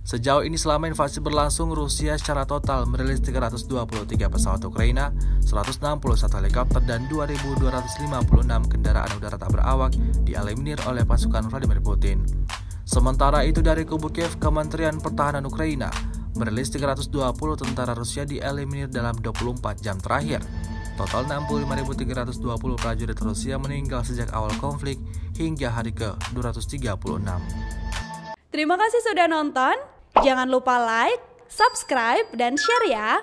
Sejauh ini selama invasi berlangsung, Rusia secara total merilis 323 pesawat Ukraina, 161 helikopter, dan 2.256 kendaraan udara tak berawak dieliminir oleh pasukan Vladimir Putin. Sementara itu dari kubu Kiev, Kementerian Pertahanan Ukraina merilis 320 tentara Rusia dieliminir dalam 24 jam terakhir. Total 65.320 prajurit Rusia meninggal sejak awal konflik hingga hari ke-236. Terima kasih sudah nonton. Jangan lupa like, subscribe, dan share ya.